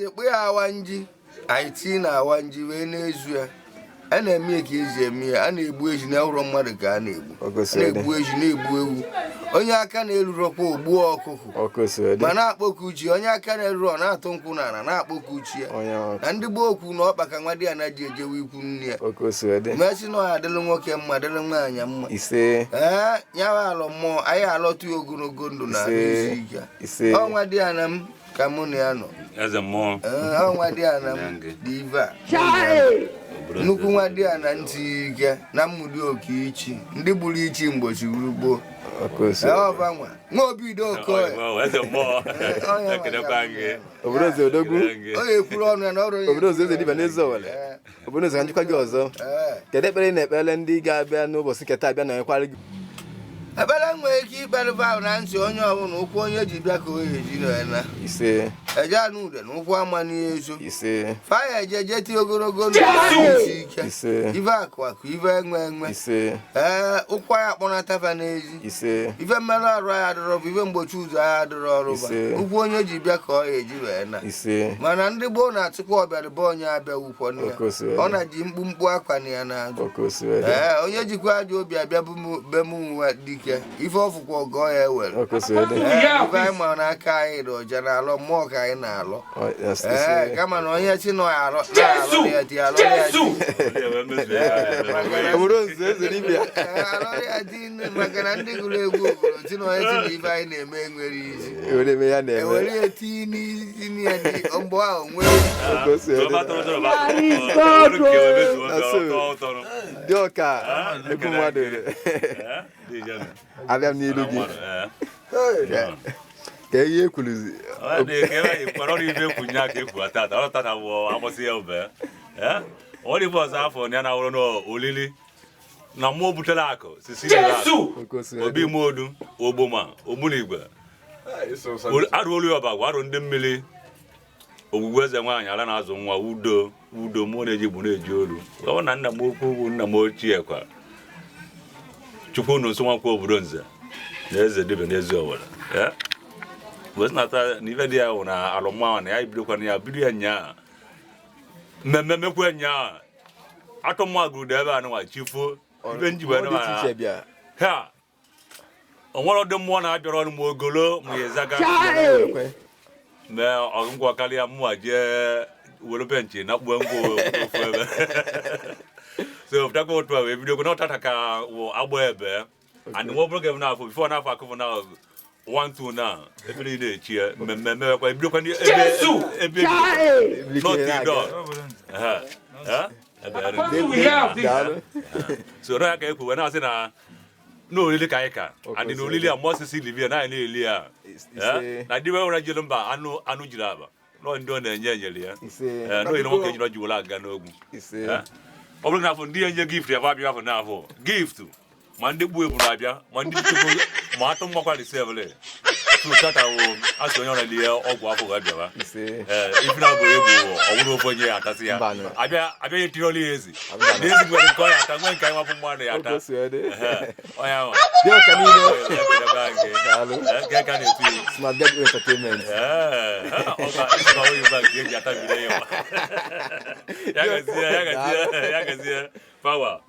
kpụ ya awanji anyị tii na awanji wee na-ezu ya a na-eme ka eji eme ya a na-egbu eji na ụrọ mmadụ ka a na-egbu eji na-egbu ewu onye aka na-erurokwa ogbuo ọkụkụ ma na-akpọku chi onye aka na-eruru ọ na-atụ nkwụ n'ala na-akpọku chi ya na ndị gboo okwu na ọkpa ka nwa di ya na ji ejewe ikwu nne ya mesi na ọ adịlụ nwoke mma dịlụ nwaanyị mma nyawa alọ mmụọ anyị alọtụ ogologo ndụ na izu ike ọnwa di ya na m ka mụ na ya nọ ọnwa di ya na m dị ive a nnukwu nwa di ya na ntị ike na mmụdi oke ichi ndị gburu ichi mgbochi urugbo ọbanwa nwa obido okoye onye ekwuru ọnụ ya na ọrụ obodo ọzọ eze dịba n'ezi Owere obodo ọzọ ka njikwa gị ọzọ kedu ekpere na-ekpere ndị ga-abịa n'ụbọchị nketa abịa na nyekwara gị ebere nwere ike ikpere ahụ na ntị onye ọbụla ụkwụ onye ji bịa ka oye ji na eje anụ ude na ụkwụ ama n'ihezo faya eje ti ogologo ndụ isi ike ive akụakụ ive enwe ụkwụ ya akpọnatafa n'ezi ive mmerụ arụ ya adịrọ ive mgbochi ụzọ ya adịrọ ọrụba ụkwụ onye ji bịa ka oye ji wee na mana ndị gboo na-atụkwa ọbịarịba onye abịa ụkwọ ya ọ na-ji mkpumkpu akwa na ya n'azụ onye jikwa ajọ obi abịa be m nwa dike ife ọfụkwa ọgọ ya ewere ife anyị ma n'aka anyị dị ọja na-alọ mmụọ ka anyị na-alọ kama na onye chi nọ ya alọ ya di alọ ya di maka na ndị gụrụ egwu obodo chi na onye chi na ife anyị na-eme enwere isi ewere ya tii n'isi ya dị mgbe ahụ nwee dị ọka ekwu mmadụ abịa m n'ilu gị ka ihe ekwuruzi ọdịbụ ọzọ afọ ya na-awụrụ n'olili na mmụọ butere akụ obi modu ogboma ogbunigwe arụ olu ọba gwarụ ndị mmiri ogwugwu eze nwaanyị ala na-azụ nwa udo mmụọ na-eji bụ na-eji olu ọ na nna m okwu bụ nna m ochie kwa chukwu na nso nwankwo obodo nze na eze dịbe n'ezi Owere wee nata na ife dị ya wụ na alụmmanwa na ya bidokwana ya bido ya nyaa mmemme mekwe nyaa atụ mma gụrụ ebe a nwa chifuo ibe njibe ha o nwere ụdị mmụọ na-abịara ọnụ ma ogolo ma ịzaga mee ọgụngwọ karịa mmụọ jee were benchi na kpuo ngwa ofu ebe so pụtakwa otu a wee bidokwa na ọtata ka agba ebe and nwa obere gem n'afọ bifo n'afọ akụfụ na 1-2 na ebe niile echi mmemme mewekwa ebidokwa ebe so ya ka ekwu wee na-asị na n'olili ka anyị ka adị n'olili a mmụọ osisi livia na anyị na-eli ya na ndị nwere jiri mba anụ jiri aba nọ ndị ọ na-enye enyere ya n'oyi na nwoke jiri jiwela aga n'ogwu ọ bụrụ na afọ ndị enye gift ya abịa afọ n'afọ gift ma ndị gbuo ebu na-abịa ma ndị chukwu ma atụ mgbakwa risevele tata asị onye ọ na-eli ya ọgwụ afọ ga-abịawa ife na abụrụ egbu ọwụrụ ofe onye ya atasị ya abịa ya etiri ya ezi na ezi nwere nke ọ ya ata nwe nke anyị nwapụ mmadụ ya ata onye ahụ ka na-etu ya ya gazie pawa